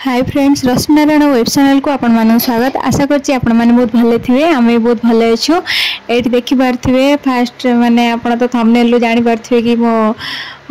Hi friends, रश्मिनारायण web channel को आपण मान स्वागत। आशा करछि आपण माने बहुत भले थिबे। आमे बहुत भले अछु। एठी देखि पारथिबे फास्ट माने आपण तो थंबनेल रो जानि पारथिबे कि मो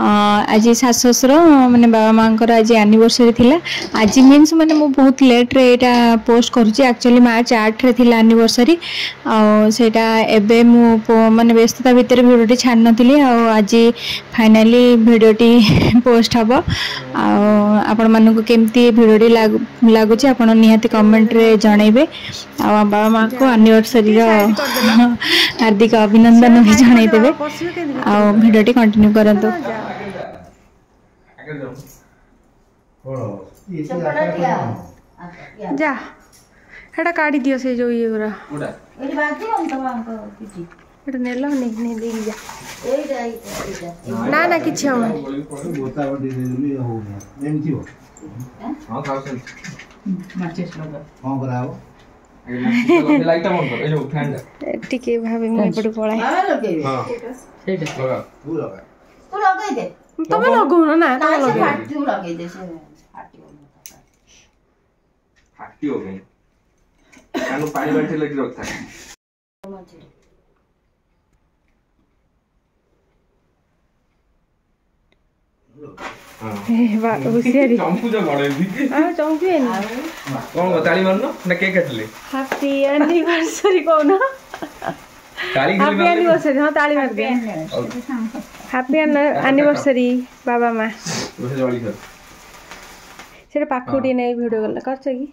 आज सास ससुर माने बाबा मांकर आज एनिवर्सरी थिला। आज मीन्स माने मो बहुत लेट रे एटा पोस्ट करूछि। एक्चुअली मार्च 8 रे थिला एनिवर्सरी आ सेटा एबे मो माने व्यस्तता भीतर भिडियोटी छाड़ नथिली आ आज फाइनली भिडियोटी पोस्ट हबो। आ आपण मानको केमती भिडियोटी लागुछि आपण निहाती कमेंट रे जणैबे। आ बाबा मां को एनिवर्सरी रो हार्दिक अभिनंदन भी जणै देबे। आ भिडियोटी कंटिन्यू करंतु। जा हेटा काढी दियो से जो ये गुरा एडी बाकी हम तो हमको किछि एटा नेलो ने दे जा ना ना किछि हम बोता दे देली हो एम थी हो हां खाओ माचेस लगा हां कराओ लाइट ऑन कर ए जो फैन टिके भाबे मु एपड पळाय हां लगे हां सेटा लगा तू लगाई दे तमे लगौ ना तमे लगे तू लगाई दे से हाटी हो गई कानो पानी बैठे लगी रखता है ए बा होशियारी चंपू जो बड़े भी हां चंपू है ना कौन ताली मारनो ना केक काटले हैप्पी एनिवर्सरी कोन ताली हैप्पी एनिवर्सरी हां ताली मार दे हैप्पी एनिवर्सरी बाबा मां उसे जवाली कर सेरे पाखुडी नै वीडियो गला करछ की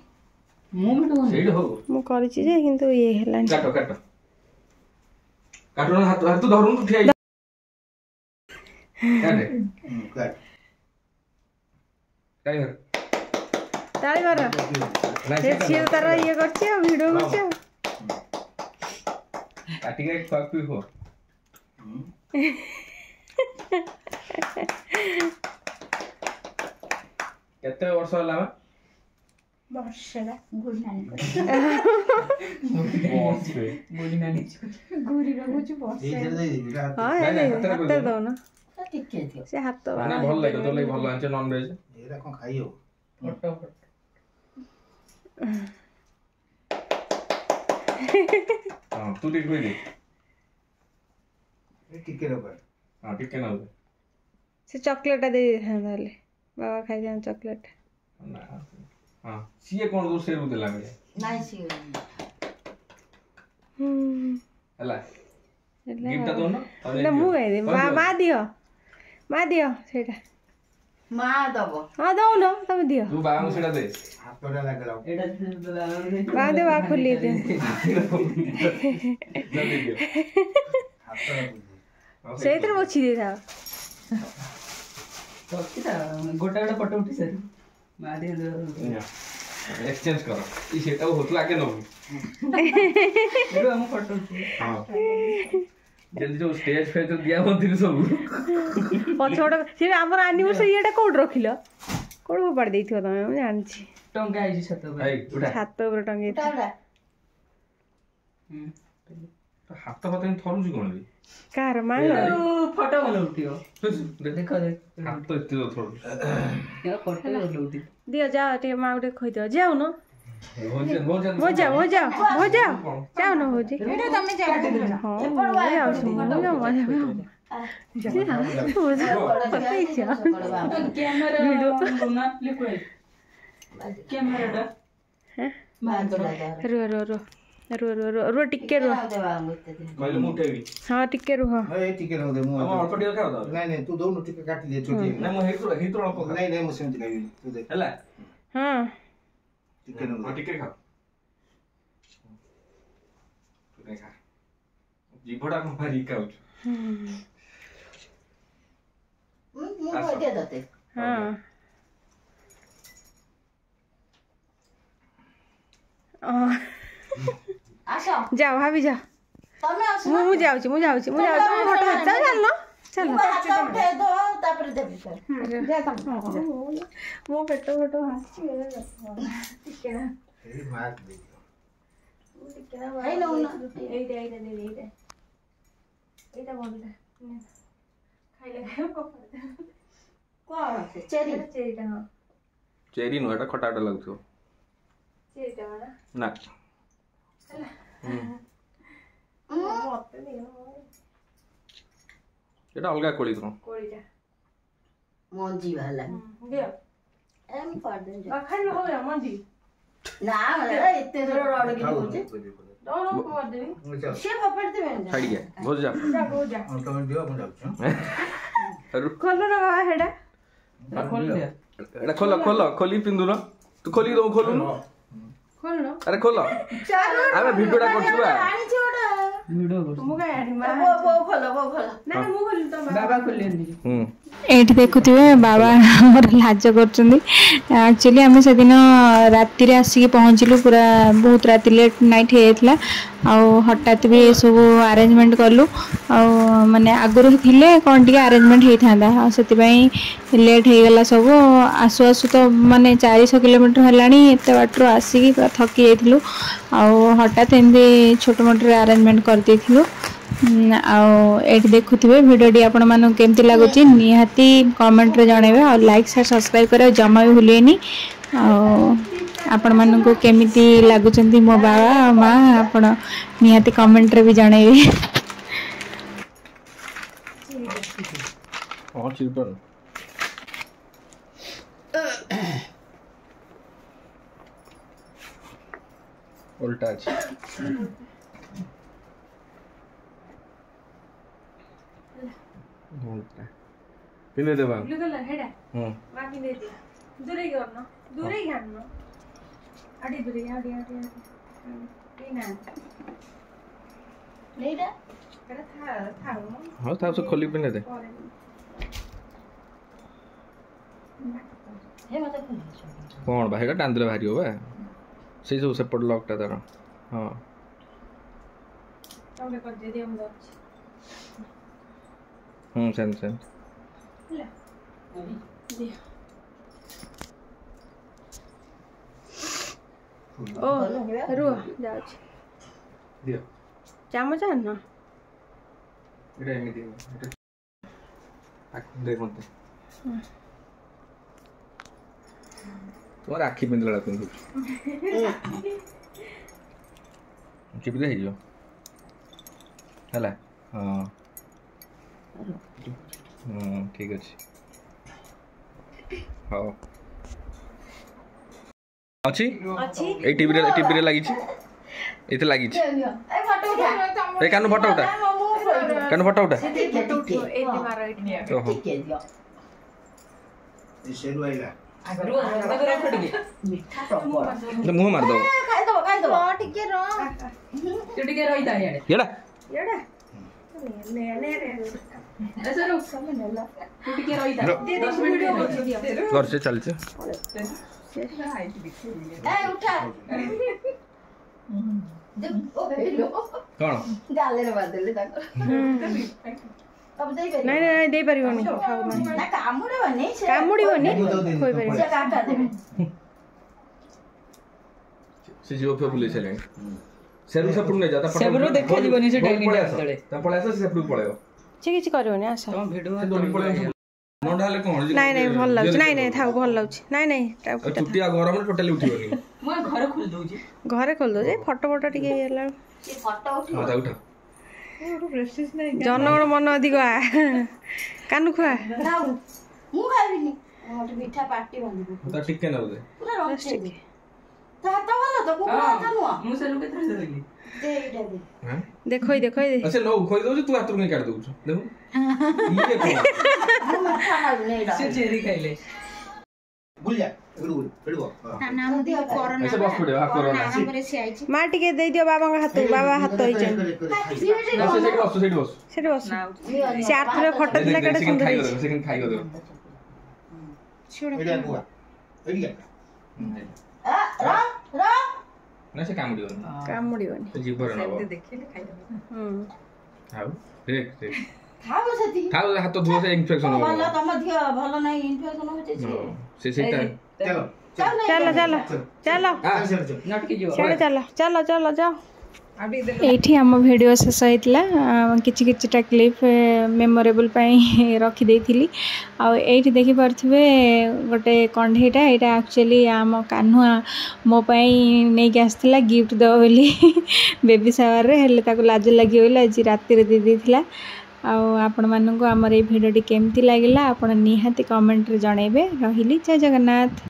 सेड हो मु करछि जे किंतु ये हला काटो काटो काटो हाथ हाथ धरुन उठिया काटे काट ताली मार से छिए तारा ये करछि वीडियो करछि काटी के पाक हो केते वर्ष होला वर्षरा गुडी नानी गुडी नानी गुडी रहुछु वर्ष हां हाथ दो ना ठीक है से हाथ ना भल लागे तो भल लागे नॉन वेज एरा कोन खाइयो फोटो हां तू ठीक होई दे ए टिके रो हां टिके ना से चॉकलेट दे थाले बाबा खाइ जान चॉकलेट ना हां सीए कोन दो सेरू देला मे नाही सीए हला गिफ्ट दो ना मु गाय दे मा दियो सेटा मा दबो हां दो न तमे दियो तू बाबा सेटा दे हाथटा लागलाओ एटा बा दे बा खोली दे जल्दी दियो हाथटा सेतर मोची दे था तो किता गोटा गोटा फोटो उठी सर मा दे एक्सचेंज करो ई सेटा होतला के न एरो हम फोटो हां जल्दी जो स्टेज पे तो दिया होती सब पछोड़ से हमर एनिवर्सरी एटा कोड रखिलो कोड को पड़ देथियो तमे हम जानछि टंगा आइछि छत पर छत पर टंगे उठा तो हाथ पतन थरुछु कोन बे कार मान फोटो वाला उठियो देखो देख हाथ तो इते थोड़ ये फोटो उठी दियो जा टे मा उठे खोइ दियो जाऊ न हो जाओ जाओ ना हो जी वीडियो तमे जा हां जाओ कैमरा वीडियो ना लिखो कैमरा रो रो रो रो रो रो रो टिके रो कहले मुठेबी हां टिके रो हां ए टिके रो दे मु हम अल्प टिके खाओ नहीं नहीं तू दो टिके काटी दे छोटी नहीं मु हेतु अल्प नहीं नहीं मु सेमति खाइबी तू देख हला हां टिके खाओ तू देखा जीभड़ा को भारी काउच मु दे दते हां आशा जाओ भाभी जा तमे आसो मु जाउची फोटो चल ना चल दे दो तापर देबी सर जा तम मो फोटो हाची टिके ना ए मार दे टिके ना भाई लो ना ए एटा बोलदा खाइले को चेरी चेरीटा हां चेरी नुह खटाटा लगुथो ना एटा अलगा कोली तो मंजी वाला दियो एम कर दे खाली हो या मंजी ना वाला इतने जोर रोड की होचे दोनों को कर देबी से पकड़ दे छाड़ी गया भोज जा तुम दियो हम जाऊ खोलो ना हेडा खोल दे एटा खोलो खोलो खोली पिंदु न तू खोली दो खोलु खोलो अरे खोलो आमे भिडियोटा करछु बा पानी छोड़ा वीडियो कर मु काय आडी वो खोलो ना मु खोली तो बाबा खोल लेंदी एठी देखुथिबे बाबा हमर लाज करछन्दी एक्चुअली हमें से दिन राति रे आसी पहुंचलु पूरा बहुत राति लेट नाइट हेतला आ हठात भी सब अरेंजमेंट करलु आ माने आगुरु थिले कोन टिके अरेंजमेंट हेई थांदा आ सेति पई लेट हे गेला सब आसु आसु तो माने 400 किलोमीटर हलानी एते बाटरो आसी की पूरा थकी जाइथिलु आ हठात एंदी छोट मोटर अरेंजमेंट कर देथिलु एठी देखुथिबे वीडियोटी आपण मानु केमती लागुची निहाती कमेंट रे जणेबे और लाइक शेयर सब्सक्राइब करे जमा भी भूलेनी आपण मानु को केमिति लागुचंती मो बाबा मां आपण निहाती कमेंट रे भी जणेबे और चिल्पन उल्टा अछि पिने देबा ब्लू कलर हेडा मा पिने दे दूरे करनो दूरे घानो आडी दूरे आडी पीना नहीं रे करे था हां था से खोली पिने दे हे मत खोली कोन बा हेडा डांदले भारी होबा से सब सेपट लॉकटा तार हां तोमे कर दे हम दो सेन ले दे ओ रुआ जाओ दियो चामच आन ना एटा एमिति एटा देखते तुम्हारे आखि पिंदला पिंदु चिपि दे हिजो हला हां ठीक अछि हां अछि ए टीवी रे लागि छी एते लागि छी ए फोटो उठा ए कानु फोटो उठा कानु फोटो उठा एते मारो एते ओहो ठीक है दियो ए शेरू आइला मीठा प्रॉपर मुंह मार दो खाइ दो ठीक रो तू टिके रहिता याडे येडा ले ऐसा रुक समय नेला तू टिके रहिता 10 मिनिट घर से चल छे ए उठा जब ओ बेलो कोन गाले रे बात ले ताको अब दे बेलो नहीं दे परिवनी खाओ ना कामुड़े बने कामुड़ी बनी कोई परिवनी से काटा देबे से जीव पे पुलिस चले सेरु से पुणे जाता सेबरू देखा जीवनी से डाइनिंग तळे त पळे से सेपरू पळेओ से किछि करबनी आसा तम भिडियो दोनी पळे नोडा ले कोन नहीं भल लाउछ नहीं थाउ भल लाउछ नहीं छुट्टी आ गरम टोटली उठिबनी मैं घर खोल दउजी घरे खोल दो जे फोटो टिके हेला से फोटो उठी हां ता उठा जनगण मन अधिक कानु खुआ दाऊ मु खाइबिनी मोटे मीठा पार्टी बंद ता टिके न दे पूरा रोस्ट ता तो वाला तो पूरा तो नुआ मु से लुके थरे देली दे इटा दे हां देखो अच्छा नो खोई दउ तू हाथ में काट दउ देखो ये कोन मु मीठा खाइ नहीं से चेरी खाइले भूल जा फेडबो नाम दियो कोरोना ऐसे बस पड़े हां कोरोना नाम रे से आइछि मा टिके दे दियो बाबा हाथ बाबा हाथ होई सेठी बस सेठी बस से आठ में फोटो दिला केडा सुंदर सेकंड खाई गयो एडिया बुआ एडिया रा ना से काम दियो कामुड़ीबनी जीवर न देखिले खाइ हाउ देख खाओ सेती थाउ हाथ धुओ से इन्फेक्शन हो भलो तम दियो भलो नै इन्फेक्शन होचे से सेटा चलो चलो नट के जो चलो जाओ एठी आम वीडियो शेष होता किछि किछिटा क्लिप मेमोरेबल रखी देइथिली आ एठी देखि पारथिबे गोटे कंढेटा एटा एक्चुअली आम कान्हुआ मो पई नै के आस्थिला गिफ्ट दो बोली बेबी शावर रे हेले ताको लाज लागि होइला आज राति रे दे देथिला आ आपण माननको हमर ए वीडियोटी केमती लागिला आपण निहाती कमेंट रे जणेबे रहिली जय जगन्नाथ।